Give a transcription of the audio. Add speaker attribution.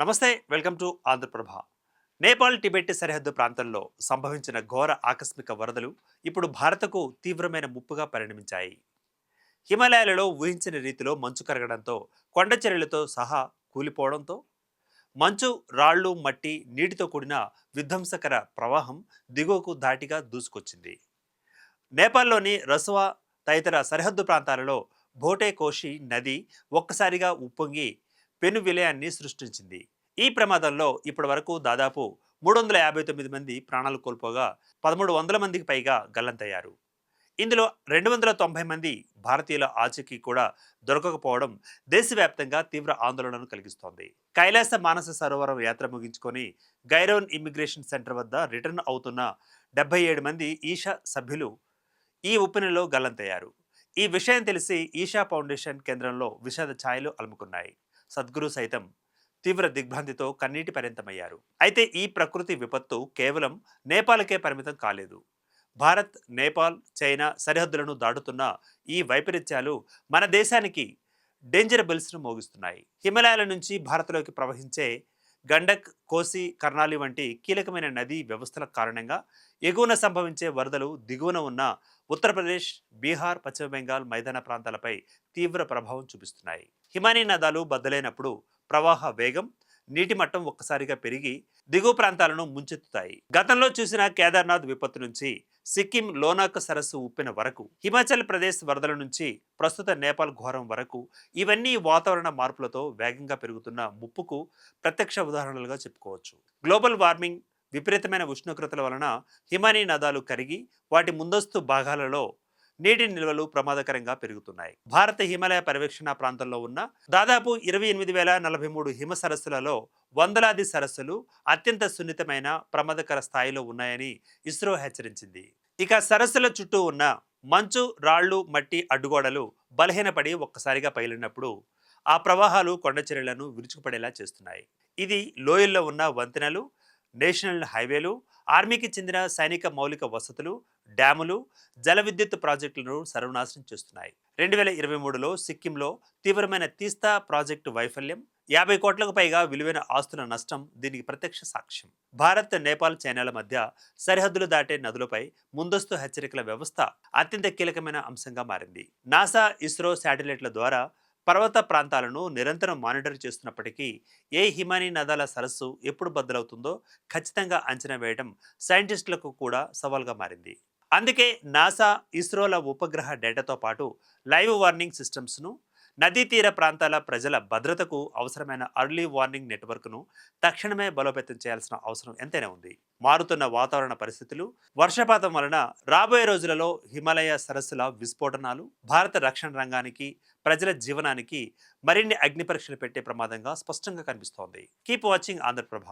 Speaker 1: నమస్తే, welcome to Andhraprabha. Nepal Tibet సరిహద్దు ప్రాంతంలో సంభవించిన ఘోర ఆకస్మిక వరదలు ఇప్పుడు భారత్కు తీవ్రమైన ముప్పుగా పరిణమించాయి. హిమాలయాలలో ఊహించిన రీతిలో మంచు కరగడంతో కొండ చర్యలతో సహా కూలిపోవడంతో మంచు రాళ్లు మట్టి నీటితో కూడిన విధ్వంసకర ప్రవాహం దిగువకు ధాటిగా దూసుకొచ్చింది. నేపాల్లోని రసువా తదితర సరిహద్దు ప్రాంతాలలో భోటే కోషి నది ఒక్కసారిగా ఉప్పొంగి పెను విలయాన్ని సృష్టించింది. ఈ ప్రమాదంలో ఇప్పటి వరకు దాదాపు 359 మంది ప్రాణాలు కోల్పోగా 1300 మందికి పైగా గల్లంతయ్యారు. ఇందులో 290 మంది భారతీయుల ఆచూకీ కూడా దొరకకపోవడం దేశవ్యాప్తంగా తీవ్ర ఆందోళనను కలిగిస్తోంది. కైలాస మానస సరోవరం యాత్ర ముగించుకొని గైరోన్ ఇమ్మిగ్రేషన్ సెంటర్ వద్ద రిటర్న్ అవుతున్న 77 మంది ఈషా సభ్యులు ఈ ఉప్పెనలో గల్లంతయ్యారు. ఈ విషయం తెలిసి ఈషా ఫౌండేషన్ కేంద్రంలో విషాద ఛాయలు అలుముకున్నాయి. సద్గురు సైతం తీవ్ర దిగ్భ్రాంతితో కన్నీటి పర్యంతమయ్యారు. అయితే ఈ ప్రకృతి విపత్తు కేవలం నేపాల్కే పరిమితం కాలేదు. భారత్, నేపాల్, చైనా సరిహద్దులను దాటుతున్న ఈ వైపరీత్యాలు మన దేశానికి డేంజర్ బెల్స్ను మోగిస్తున్నాయి. హిమాలయాల నుంచి భారత్లోకి ప్రవహించే గండక్, కోసి, కర్నాలి వంటి కీలకమైన నదీ వ్యవస్థల కారణంగా ఎగువన సంభవించే వరదలు దిగువన ఉన్న ఉత్తరప్రదేశ్, బీహార్, పశ్చిమ బెంగాల్ మైదాన ప్రాంతాలపై తీవ్ర ప్రభావం చూపిస్తున్నాయి. హిమానీ నదాలు బద్దలైనప్పుడు ప్రవాహ వేగం, నీటి మట్టం ఒక్కసారిగా పెరిగి దిగువ ప్రాంతాలను ముంచెత్తుతాయి. గతంలో చూసిన కేదార్నాథ్ విపత్తు నుంచి సిక్కిం లోనాక్ సరస్సు ఉప్పెన వరకు, హిమాచల్ ప్రదేశ్ వరదల నుంచి ప్రస్తుత నేపాల్ ఘోరం వరకు ఇవన్నీ వాతావరణ మార్పులతో వేగంగా పెరుగుతున్న ముప్పుకు ప్రత్యక్ష ఉదాహరణలుగా చెప్పుకోవచ్చు. గ్లోబల్ వార్మింగ్, విపరీతమైన ఉష్ణోగ్రతల వలన హిమానీ నదాలు కరిగి వాటి ముందస్తు భాగాలలో నీటి నిల్వలు ప్రమాదకరంగా పెరుగుతున్నాయి. భారత హిమాలయ పర్యవేక్షణ ప్రాంతంలో ఉన్న దాదాపు 28,043 హిమ సరస్సులలో వందలాది సరస్సులు అత్యంత సున్నితమైన ప్రమాదకర స్థాయిలో ఉన్నాయని ఇస్రో హెచ్చరించింది. ఇక సరస్సుల చుట్టూ ఉన్న మంచు, రాళ్లు, మట్టి అడ్డుగోడలు బలహీనపడి ఒక్కసారిగా పైలినప్పుడు ఆ ప్రవాహాలు కొండ చర్యలను విరుచుకుపడేలా చేస్తున్నాయి. ఇది లోయల్లో ఉన్న వంతెనలు, నేషనల్ హైవేలు, ఆర్మీకి చెందిన సైనిక మౌలిక వసతులు, డ్యాములు, జల విద్యుత్ ప్రాజెక్టులను సర్వనాశనం చేస్తున్నాయి. 2023లో సిక్కింలో తీవ్రమైన తీస్తా ప్రాజెక్టు వైఫల్యం, 50 కోట్లకు పైగా విలువైన ఆస్తుల నష్టం దీనికి ప్రత్యక్ష సాక్ష్యం. భారత్, నేపాల్, చైనాల మధ్య సరిహద్దులు దాటే నదులపై ముందస్తు హెచ్చరికల వ్యవస్థ అత్యంత కీలకమైన అంశంగా మారింది. నాసా, ఇస్రో శాటిలైట్ల ద్వారా పర్వత ప్రాంతాలను నిరంతరం మానిటర్ చేస్తున్నప్పటికీ ఏ హిమానీ నదాల సరస్సు ఎప్పుడు బద్దలవుతుందో ఖచ్చితంగా అంచనా వేయడం సైంటిస్టులకు కూడా సవాల్గా మారింది. అందుకే నాసా, ఇస్రోల ఉపగ్రహ డేటాతో పాటు లైవ్ వార్నింగ్ సిస్టమ్స్ను, నదీ తీర ప్రాంతాల ప్రజల భద్రతకు అవసరమైన అర్లీ వార్నింగ్ నెట్వర్క్ను తక్షణమే బలోపేతం చేయాల్సిన అవసరం ఎంతైనా ఉంది. మారుతున్న వాతావరణ పరిస్థితులు, వర్షపాతం వలన రాబోయే రోజులలో హిమాలయ సరస్సుల విస్ఫోటనాలు భారత రక్షణ రంగానికి, ప్రజల జీవనానికి మరిన్ని అగ్ని పరీక్షలు పెట్టే ప్రమాదంగా స్పష్టంగా కనిపిస్తోంది. Keep watching Andhraprabha.